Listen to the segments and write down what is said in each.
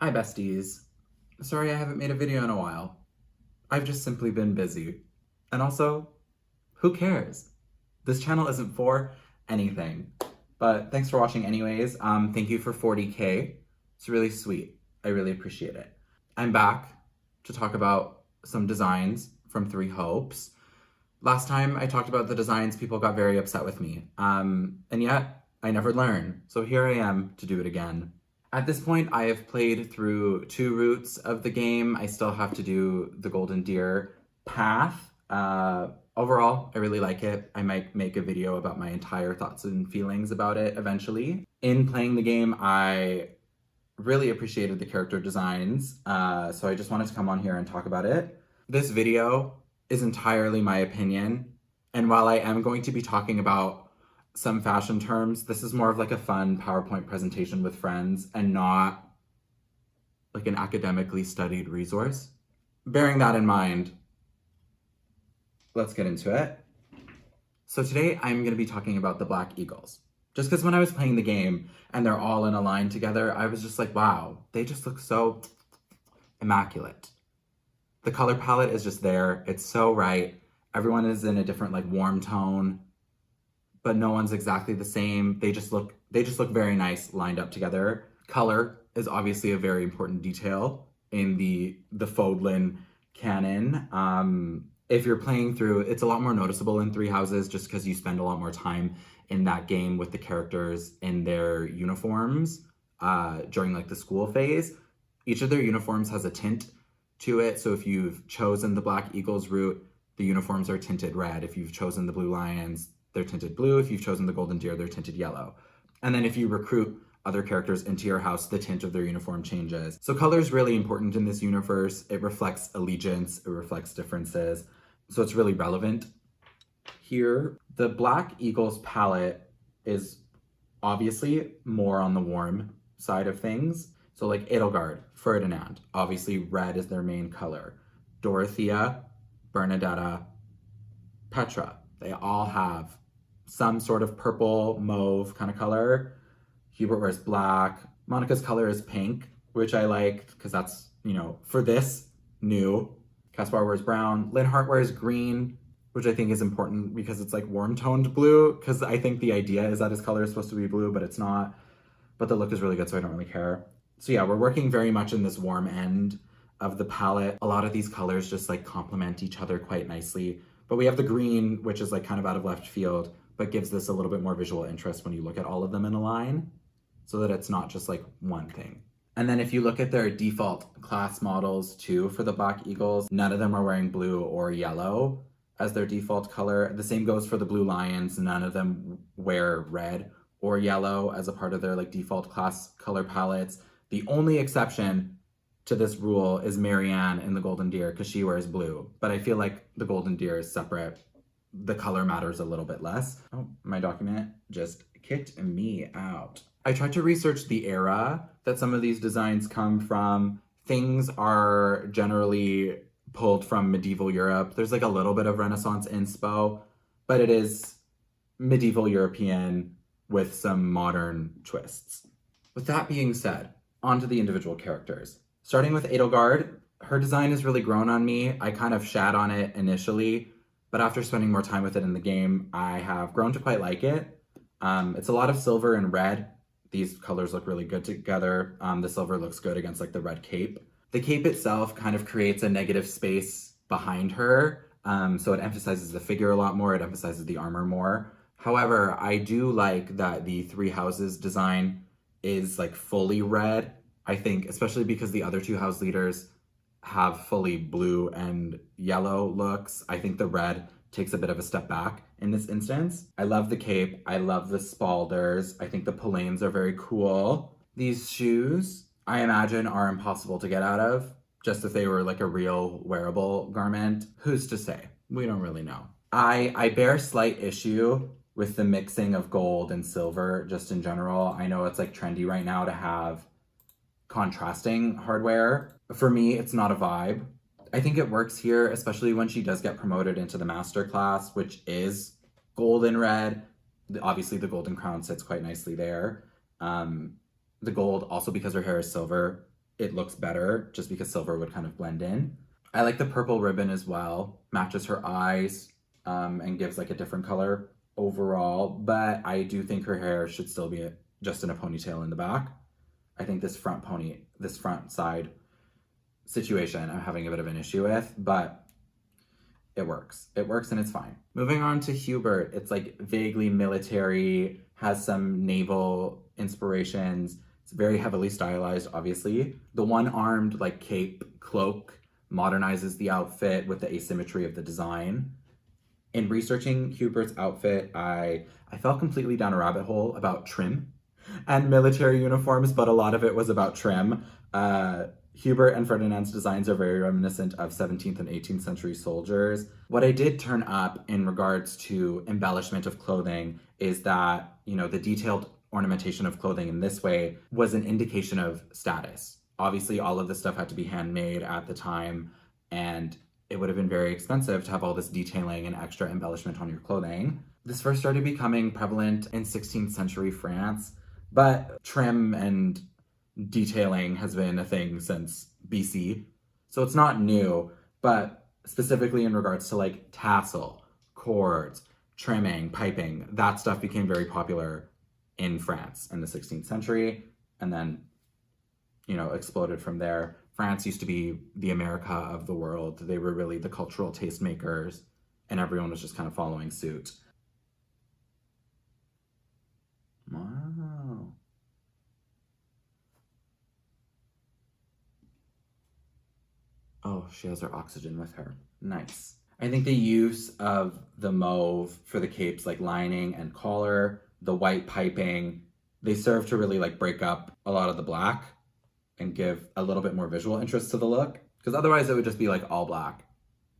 Hi besties. Sorry I haven't made a video in a while. I've just simply been busy. And also, who cares? This channel isn't for anything. But thanks for watching anyways. Thank you for 40K. It's really sweet. I really appreciate it. I'm back to talk about some designs from Three Hopes. Last time I talked about the designs, people got very upset with me. And yet, I never learn. So here I am to do it again. At this point, I have played through 2 routes of the game. I still have to do the Golden Deer path. Overall, I really like it. I might make a video about my entire thoughts and feelings about it eventually. In playing the game, I really appreciated the character designs, so I just wanted to come on here and talk about it. This video is entirely my opinion, and while I am going to be talking about some fashion terms, this is more of like a fun PowerPoint presentation with friends and not like an academically studied resource. Bearing that in mind, let's get into it. So today I'm going to be talking about the Black Eagles. Just because when I was playing the game and they're all in a line together, I was just like, wow, they just look so immaculate. The color palette is just there. It's so right. Everyone is in a different like warm tone, but no one's exactly the same. They just look very nice lined up together. Color is obviously a very important detail in the Fodlan canon. If you're playing through, it's a lot more noticeable in Three Houses just because you spend a lot more time in that game with the characters in their uniforms during like the school phase. Each of their uniforms has a tint to it. So if you've chosen the Black Eagles route, the uniforms are tinted red. If you've chosen the Blue Lions, they're tinted blue. If you've chosen the Golden Deer, they're tinted yellow. And then if you recruit other characters into your house, the tint of their uniform changes. So color is really important in this universe. It reflects allegiance, it reflects differences. So it's really relevant here. The Black Eagles palette is obviously more on the warm side of things. So like Edelgard, Ferdinand, obviously red is their main color. Dorothea, Bernadetta, Petra, they all have some sort of purple, mauve kind of color. Hubert wears black. Monica's color is pink, which I like because that's, you know, for this, new. Caspar wears brown. Linhart wears green, which I think is important because it's like warm-toned blue, because I think the idea is that his color is supposed to be blue, but it's not. But the look is really good, so I don't really care. So yeah, we're working very much in this warm end of the palette. A lot of these colors just like complement each other quite nicely. But we have the green, which is like kind of out of left field, but gives this a little bit more visual interest when you look at all of them in a line, so that it's not just like one thing. And then if you look at their default class models too for the Black Eagles, none of them are wearing blue or yellow as their default color. The same goes for the Blue Lions. None of them wear red or yellow as a part of their like default class color palettes. The only exception to this rule is Marianne in the Golden Deer because she wears blue. But I feel like the Golden Deer is separate. The color matters a little bit less. Oh, my document just kicked me out. I tried to research the era that some of these designs come from. Things are generally pulled from medieval Europe. There's like a little bit of Renaissance inspo, but it is medieval European with some modern twists. With that being said, on to the individual characters. Starting with Edelgard, her design has really grown on me. I kind of shat on it initially, but after spending more time with it in the game, I have grown to quite like it. It's a lot of silver and red. These colors look really good together. The silver looks good against like the red cape. The cape itself kind of creates a negative space behind her, so it emphasizes the figure a lot more, it emphasizes the armor more. However, I do like that the Three Houses design is like fully red. I think, especially because the other 2 house leaders have fully blue and yellow looks, I think the red takes a bit of a step back in this instance. I love the cape. I love the spalders. I think the polanes are very cool. These shoes, I imagine, are impossible to get out of. Just if they were like a real wearable garment. Who's to say? We don't really know. I bear slight issue with the mixing of gold and silver just in general. I know it's like trendy right now to have contrasting hardware. For me, it's not a vibe. I think it works here, especially when she does get promoted into the master class, which is gold and red. Obviously, the golden crown sits quite nicely there. The gold, also because her hair is silver, it looks better just because silver would kind of blend in. I like the purple ribbon as well. Matches her eyes and gives like a different color overall. But I do think her hair should still be just in a ponytail in the back. I think this front side situation I'm having a bit of an issue with, but it works. It works and it's fine. Moving on to Hubert. It's like vaguely military, has some naval inspirations. It's very heavily stylized, obviously. The one-armed like cape cloak modernizes the outfit with the asymmetry of the design. In researching Hubert's outfit, I fell completely down a rabbit hole about trim and military uniforms, but a lot of it was about trim. Hubert and Ferdinand's designs are very reminiscent of 17th and 18th century soldiers. What I did turn up in regards to embellishment of clothing is that, you know, the detailed ornamentation of clothing in this way was an indication of status. Obviously, all of this stuff had to be handmade at the time, and it would have been very expensive to have all this detailing and extra embellishment on your clothing. This first started becoming prevalent in 16th century France, but trim and detailing has been a thing since BC. So it's not new, but specifically in regards to like tassel, cords, trimming, piping, that stuff became very popular in France in the 16th century and then, you know, exploded from there. France used to be the America of the world. They were really the cultural tastemakers and everyone was just kind of following suit. Wow. Oh, she has her oxygen with her. Nice. I think the use of the mauve for the cape's like lining and collar, the white piping, they serve to really like break up a lot of the black and give a little bit more visual interest to the look. Because otherwise it would just be like all black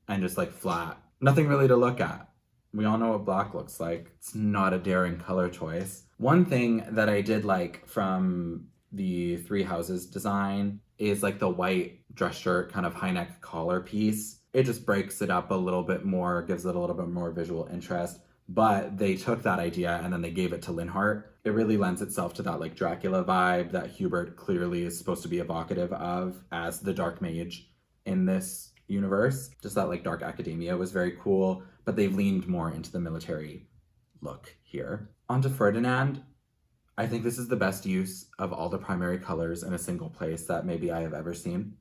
and just like flat. Nothing really to look at. We all know what black looks like. It's not a daring color choice. One thing that I did like from the Three Houses design is like the white dress shirt kind of high neck collar piece. It just breaks it up a little bit more, gives it a little bit more visual interest. But they took that idea and then they gave it to Linhart. It really lends itself to that like Dracula vibe that Hubert clearly is supposed to be evocative of as the dark mage in this universe. Just that like dark academia was very cool, but they've leaned more into the military look here. On to Ferdinand. I think this is the best use of all the primary colors in a single place that maybe I have ever seen.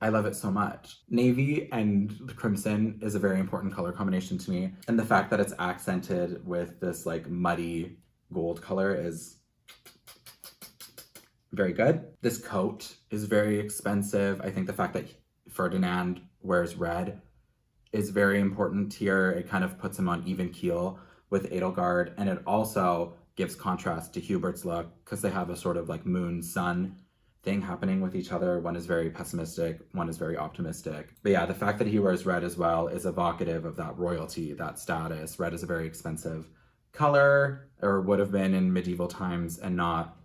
I love it so much. Navy and crimson is a very important color combination to me. And the fact that it's accented with this like muddy gold color is very good. This coat is very expensive. I think the fact that Ferdinand wears red is very important here. It kind of puts him on even keel with Edelgard. And it also gives contrast to Hubert's look because they have a sort of like moon sun thing happening with each other. One is very pessimistic, one is very optimistic. But yeah, the fact that he wears red as well is evocative of that royalty, that status. Red is a very expensive color, or would have been in medieval times, and not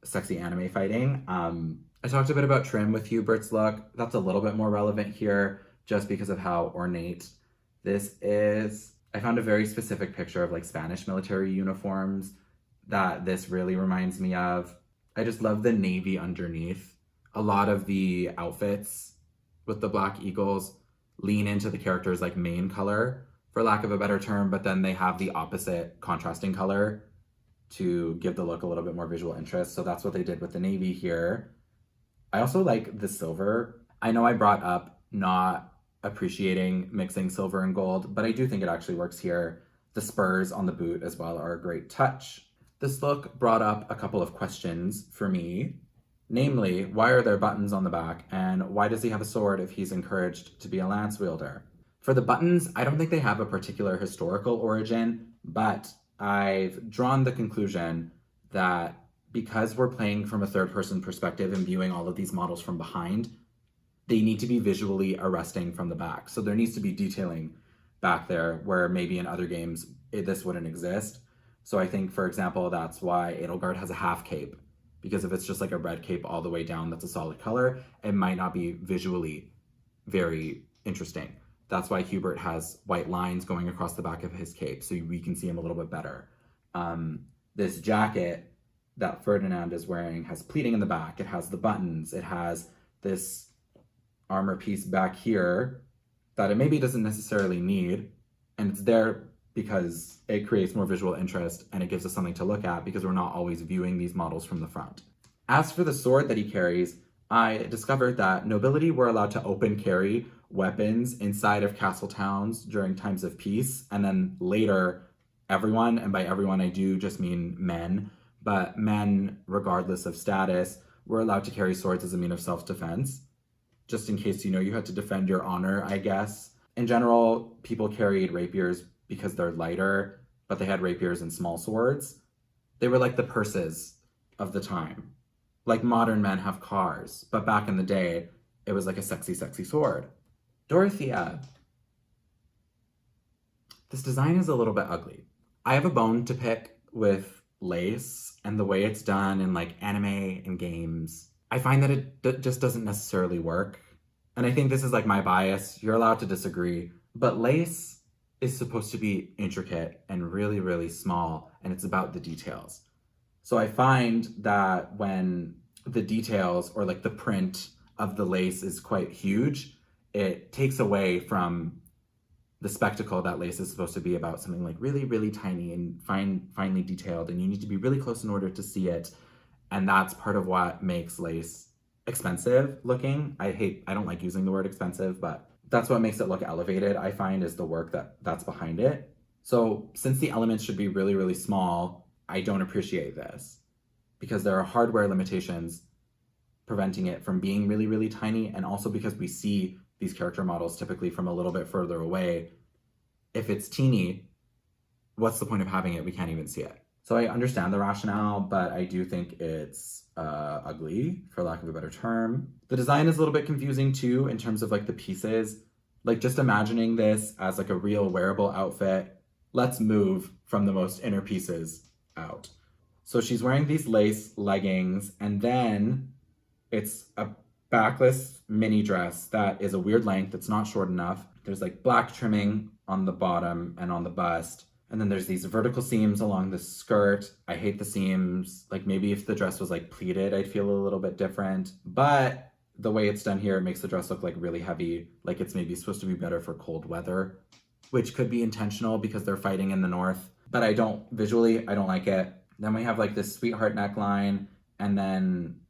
sexy anime fighting. I talked a bit about trim with Hubert's look. That's a little bit more relevant here just because of how ornate this is. I found a very specific picture of like Spanish military uniforms that this really reminds me of. I just love the navy underneath. A lot of the outfits with the black eagles lean into the character's like main color, for lack of a better term, but then they have the opposite contrasting color to give the look a little bit more visual interest. So that's what they did with the navy here. I also like the silver. I know I brought up not appreciating mixing silver and gold, but I do think it actually works here. The spurs on the boot as well are a great touch. This look brought up a couple of questions for me. Namely, why are there buttons on the back, and why does he have a sword if he's encouraged to be a lance wielder? For the buttons, I don't think they have a particular historical origin, but I've drawn the conclusion that because we're playing from a third-person perspective and viewing all of these models from behind, they need to be visually arresting from the back. So there needs to be detailing back there where maybe in other games this wouldn't exist. So I think, for example, that's why Edelgard has a half cape, because if it's just like a red cape all the way down that's a solid color, it might not be visually very interesting. That's why Hubert has white lines going across the back of his cape, so we can see him a little bit better. This jacket that Ferdinand is wearing has pleating in the back. It has the buttons. It has this armor piece back here that it maybe doesn't necessarily need. And it's there because it creates more visual interest and it gives us something to look at because we're not always viewing these models from the front. As for the sword that he carries, I discovered that nobility were allowed to open carry weapons inside of castle towns during times of peace, and then later everyone, and by everyone I do just mean men, but men, regardless of status, were allowed to carry swords as a mean of self-defense, just in case, you had to defend your honor, I guess. In general, people carried rapiers because they're lighter, but they had rapiers and small swords. They were like the purses of the time. Like modern men have cars, but back in the day, it was like a sexy, sexy sword. Dorothea. This design is a little bit ugly. I have a bone to pick with lace and the way it's done in like anime and games. I find that it just doesn't necessarily work. And I think this is like my bias. You're allowed to disagree. But lace is supposed to be intricate and really, really small, and it's about the details. So I find that when the details or like the print of the lace is quite huge, it takes away from the spectacle that lace is supposed to be about, something like really, really tiny and finely detailed, and you need to be really close in order to see it. And that's part of what makes lace expensive looking. I don't like using the word expensive, but that's what makes it look elevated, I find, is the work that's behind it. So since the elements should be really, really small, I don't appreciate this because there are hardware limitations preventing it from being really, really tiny, and also because we see these character models typically from a little bit further away. If it's teeny, what's the point of having it? We can't even see it. So I understand the rationale, but I do think it's ugly, for lack of a better term. The design is a little bit confusing too, in terms of like the pieces. Like just imagining this as like a real wearable outfit, let's move from the most inner pieces out. So she's wearing these lace leggings, and then it's a backless mini dress that is a weird length. It's not short enough. There's like black trimming on the bottom and on the bust. And then there's these vertical seams along the skirt. I hate the seams. Like maybe if the dress was like pleated, I'd feel a little bit different. But the way it's done here, it makes the dress look like really heavy. Like it's maybe supposed to be better for cold weather, which could be intentional because they're fighting in the north. But I don't like it. Then we have like this sweetheart neckline, and then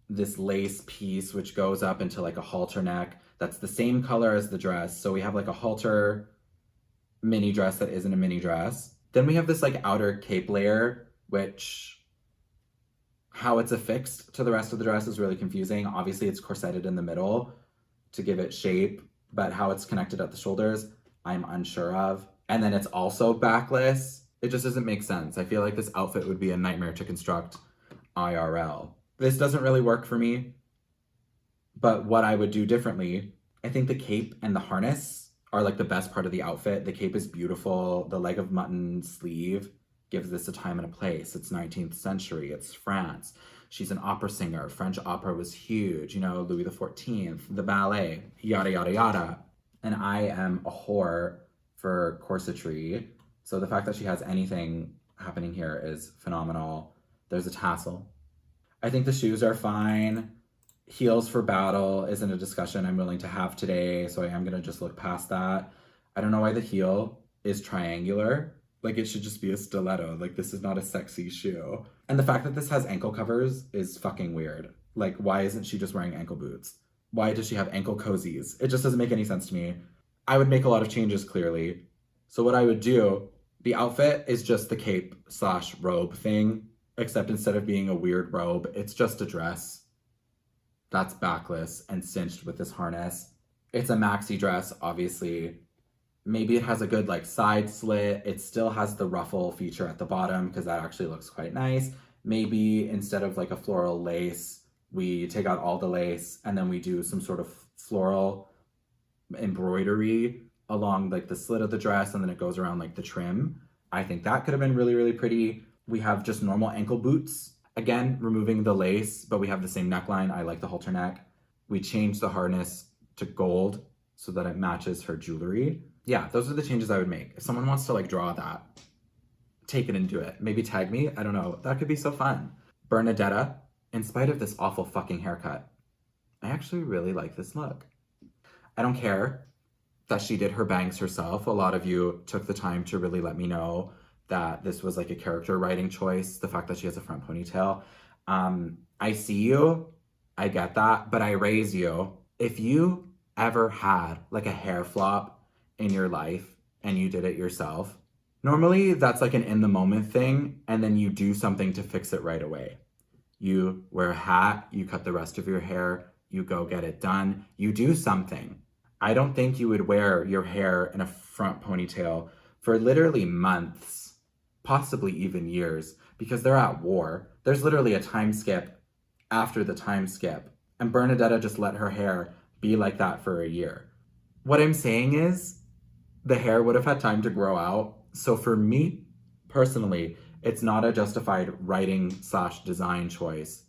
this lace piece which goes up into like a halter neck that's the same color as the dress. So we have like a halter mini dress that isn't a mini dress. Then we have this like outer cape layer, which how it's affixed to the rest of the dress is really confusing. Obviously it's corseted in the middle to give it shape, but how it's connected at the shoulders, I'm unsure of. And then it's also backless. It just doesn't make sense. I feel like this outfit would be a nightmare to construct IRL. This doesn't really work for me, but what I would do differently, I think the cape and the harness are like the best part of the outfit. The cape is beautiful. The leg of mutton sleeve gives this a time and a place. It's 19th century, it's France. She's an opera singer. French opera was huge, Louis XIV, the ballet, yada, yada, yada. And I am a whore for corsetry. So the fact that she has anything happening here is phenomenal. There's a tassel. I think the shoes are fine. Heels for battle isn't a discussion I'm willing to have today, so I am gonna just look past that. I don't know why the heel is triangular. Like it should just be a stiletto. Like this is not a sexy shoe. And the fact that this has ankle covers is fucking weird. Like why isn't she just wearing ankle boots? Why does she have ankle cozies? It just doesn't make any sense to me. I would make a lot of changes clearly. So what I would do, the outfit is just the cape/robe thing, except instead of being a weird robe, it's just a dress that's backless and cinched with this harness. It's a maxi dress, obviously. Maybe it has a good like side slit. It still has the ruffle feature at the bottom because that actually looks quite nice. Maybe instead of like a floral lace, we take out all the lace and then we do some sort of floral embroidery along like the slit of the dress, and then it goes around like the trim. I think that could have been really, really pretty. We have just normal ankle boots. Again, removing the lace, but we have the same neckline. I like the halter neck. We changed the harness to gold so that it matches her jewelry. Yeah, those are the changes I would make. If someone wants to like draw that, take it and do it. Maybe tag me, I don't know. That could be so fun. Bernadetta, in spite of this awful fucking haircut, I actually really like this look. I don't care that she did her bangs herself. A lot of you took the time to really let me know that this was like a character writing choice, the fact that she has a front ponytail. I see you, I get that, but I raise you. If you ever had like a hair flop in your life and you did it yourself, normally that's like an in the moment thing, and then you do something to fix it right away. You wear a hat, you cut the rest of your hair, you go get it done, you do something. I don't think you would wear your hair in a front ponytail for literally months, possibly even years, because they're at war. There's literally a time skip after the time skip. And Bernadetta just let her hair be like that for a year. What I'm saying is the hair would have had time to grow out. So for me, personally, it's not a justified writing/design choice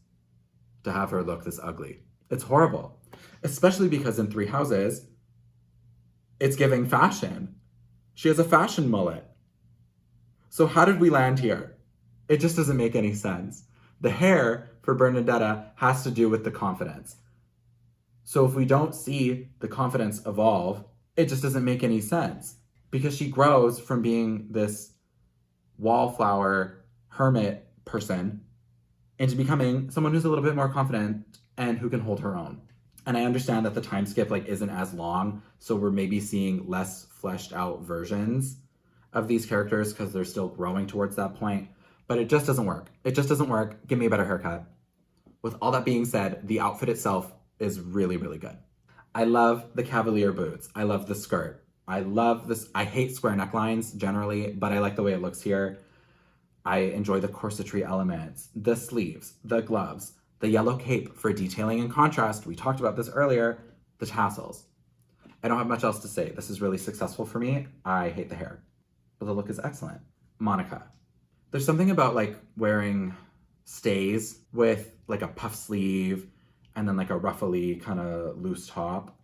to have her look this ugly. It's horrible, especially because in Three Houses, it's giving fashion. She has a fashion mullet. So how did we land here? It just doesn't make any sense. The hair for Bernadetta has to do with the confidence. So if we don't see the confidence evolve, it just doesn't make any sense, because she grows from being this wallflower hermit person into becoming someone who's a little bit more confident and who can hold her own. And I understand that the time skip like isn't as long, so we're maybe seeing less fleshed out versions of these characters because they're still growing towards that point, but it just doesn't work. It just doesn't work. Give me a better haircut. With all that being said, the outfit itself is really, really good. I love the cavalier boots. I love the skirt. I love this. I hate square necklines generally, but I like the way it looks here. I enjoy the corsetry elements, the sleeves, the gloves, the yellow cape for detailing and contrast. We talked about this earlier, the tassels. I don't have much else to say. This is really successful for me. I hate the hair, but the look is excellent. Monica. There's something about like wearing stays with like a puff sleeve and then like a ruffly kind of loose top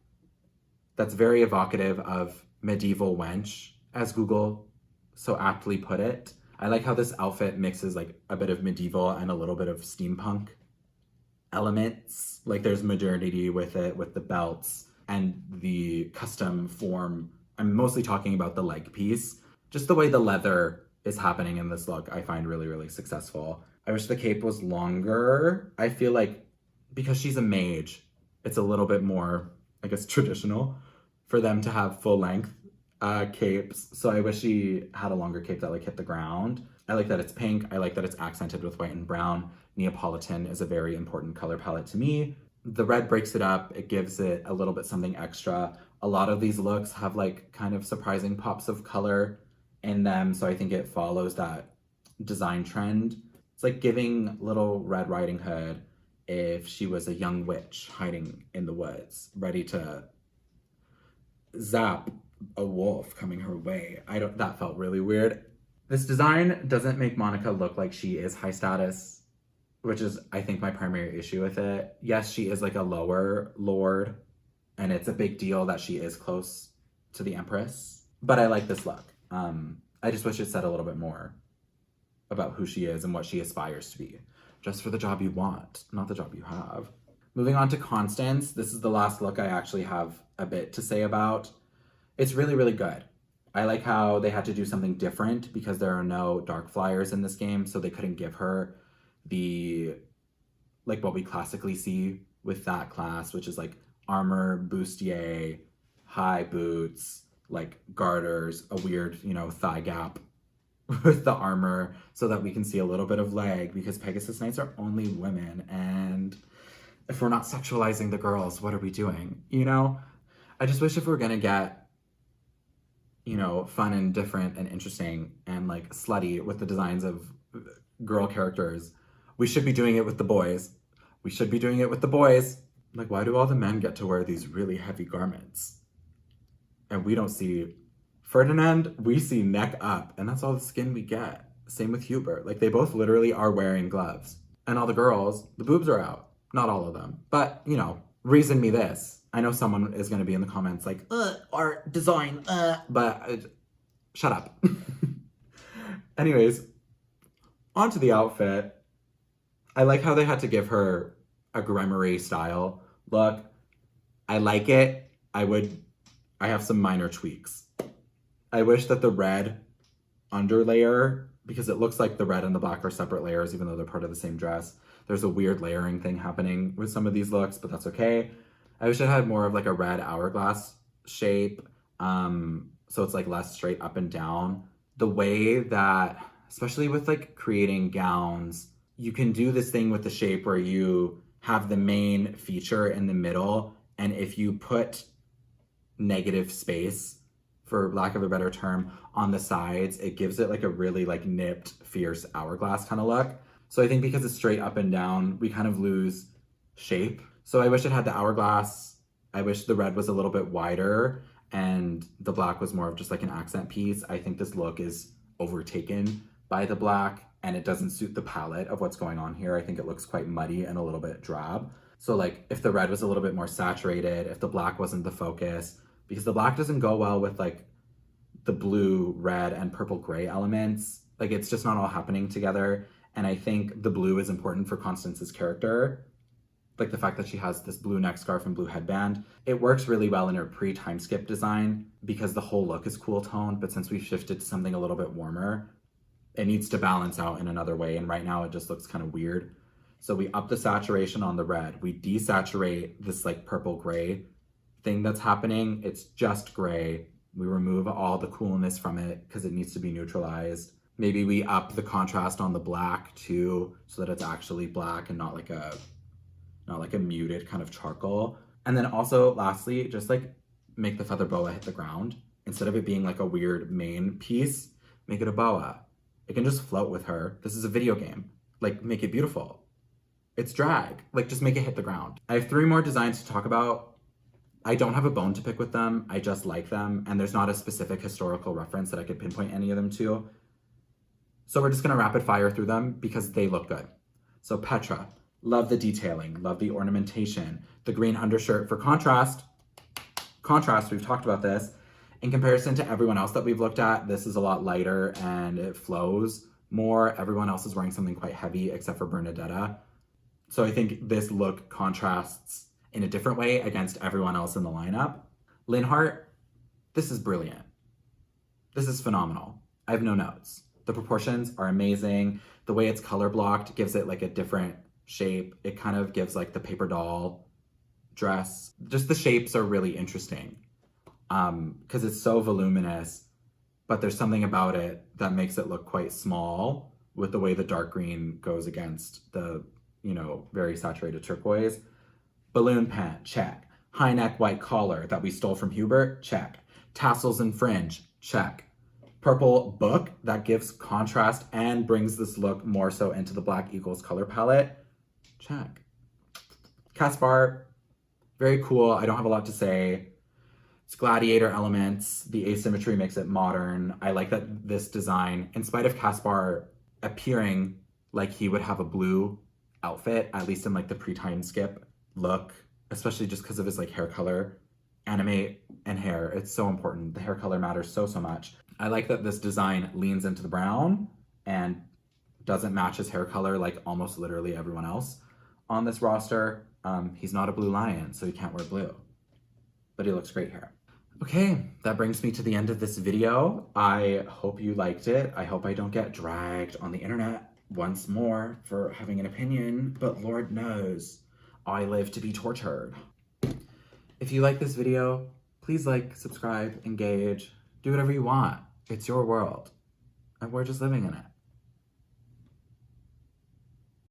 that's very evocative of medieval wench, as Google so aptly put it. I like how this outfit mixes like a bit of medieval and a little bit of steampunk elements. Like there's modernity with it, with the belts and the custom form. I'm mostly talking about the leg piece. Just the way the leather is happening in this look, I find really, really successful. I wish the cape was longer. I feel like because she's a mage, it's a little bit more, I guess, traditional for them to have full length capes. So I wish she had a longer cape that like hit the ground. I like that it's pink. I like that it's accented with white and brown. Neapolitan is a very important color palette to me. The red breaks it up. It gives it a little bit something extra. A lot of these looks have like kind of surprising pops of color in them. So I think it follows that design trend. It's like giving Little Red Riding Hood if she was a young witch hiding in the woods, ready to zap a wolf coming her way. That felt really weird. This design doesn't make Monica look like she is high status, which is, I think, my primary issue with it. Yes, she is like a lower lord, and it's a big deal that she is close to the Empress, but I like this look. I just wish it said a little bit more about who she is and what she aspires to be. Just for the job you want, not the job you have. Moving on to Constance, this is the last look I actually have a bit to say about. It's really, really good. I like how they had to do something different because there are no dark flyers in this game, so they couldn't give her the, like what we classically see with that class, which is like armor, bustier, high boots, like garters, a weird, thigh gap with the armor so that we can see a little bit of leg, because Pegasus Knights are only women, and if we're not sexualizing the girls, what are we doing? I just wish if we're gonna get fun and different and interesting and like slutty with the designs of girl characters, we should be doing it with the boys. We should be doing it with the boys. Like, why do all the men get to wear these really heavy garments? And we don't see Ferdinand, we see neck up, and that's all the skin we get. Same with Hubert. Like, they both literally are wearing gloves. And all the girls, the boobs are out. Not all of them. But, reason me this. I know someone is going to be in the comments like, art, design, but shut up. Anyways, onto the outfit. I like how they had to give her a grimoire style look. I like it. I have some minor tweaks. I wish that the red underlayer, because it looks like the red and the black are separate layers, even though they're part of the same dress. There's a weird layering thing happening with some of these looks, but that's okay. I wish it had more of like a red hourglass shape. So it's like less straight up and down. The way that, especially with like creating gowns, you can do this thing with the shape where you have the main feature in the middle, and if you put negative space, for lack of a better term, on the sides, it gives it like a really like nipped, fierce hourglass kind of look. So I think because it's straight up and down, we kind of lose shape. So I wish it had the hourglass. I wish the red was a little bit wider and the black was more of just like an accent piece. I think this look is overtaken by the black and it doesn't suit the palette of what's going on here. I think it looks quite muddy and a little bit drab. So like if the red was a little bit more saturated, if the black wasn't the focus, because the black doesn't go well with like the blue, red, and purple gray elements. Like it's just not all happening together. And I think the blue is important for Constance's character. Like the fact that she has this blue neck scarf and blue headband. It works really well in her pre-time skip design because the whole look is cool toned, but since we've shifted to something a little bit warmer, it needs to balance out in another way. And right now it just looks kind of weird. So we up the saturation on the red. We desaturate this like purple gray thing that's happening. It's just gray. We remove all the coolness from it because it needs to be neutralized. Maybe we up the contrast on the black too, so that it's actually black and not like a muted kind of charcoal. And then also lastly, just like make the feather boa hit the ground. Instead of it being like a weird main piece, make it a boa. It can just float with her. This is a video game. Like make it beautiful. It's drag. Like just make it hit the ground. I have 3 more designs to talk about. I don't have a bone to pick with them. I just like them. And there's not a specific historical reference that I could pinpoint any of them to. So we're just gonna rapid fire through them because they look good. So Petra, love the detailing, love the ornamentation, the green undershirt for contrast. Contrast, we've talked about this. In comparison to everyone else that we've looked at, this is a lot lighter and it flows more. Everyone else is wearing something quite heavy except for Bernadetta. So I think this look contrasts in a different way against everyone else in the lineup. Linhart, this is brilliant. This is phenomenal. I have no notes. The proportions are amazing. The way it's color blocked gives it like a different shape. It kind of gives like the paper doll dress. Just the shapes are really interesting because it's so voluminous, but there's something about it that makes it look quite small with the way the dark green goes against the, very saturated turquoise. Balloon pant, check. High neck white collar that we stole from Hubert, check. Tassels and fringe, check. Purple book that gives contrast and brings this look more so into the Black Eagles color palette, check. Caspar, very cool. I don't have a lot to say. It's gladiator elements. The asymmetry makes it modern. I like that this design, in spite of Caspar appearing like he would have a blue outfit, at least in like the pre-time skip look, especially just because of his like hair color, animate and hair. It's so important. The hair color matters so much. I like that this design leans into the brown and doesn't match his hair color like almost literally everyone else on this roster. He's not a blue lion, so he can't wear blue, but he looks great here. Okay, that brings me to the end of this video. I hope you liked it. I hope I don't get dragged on the internet once more for having an opinion, but Lord knows I live to be tortured. If you like this video, please like, subscribe, engage, do whatever you want. It's your world, and we're just living in it.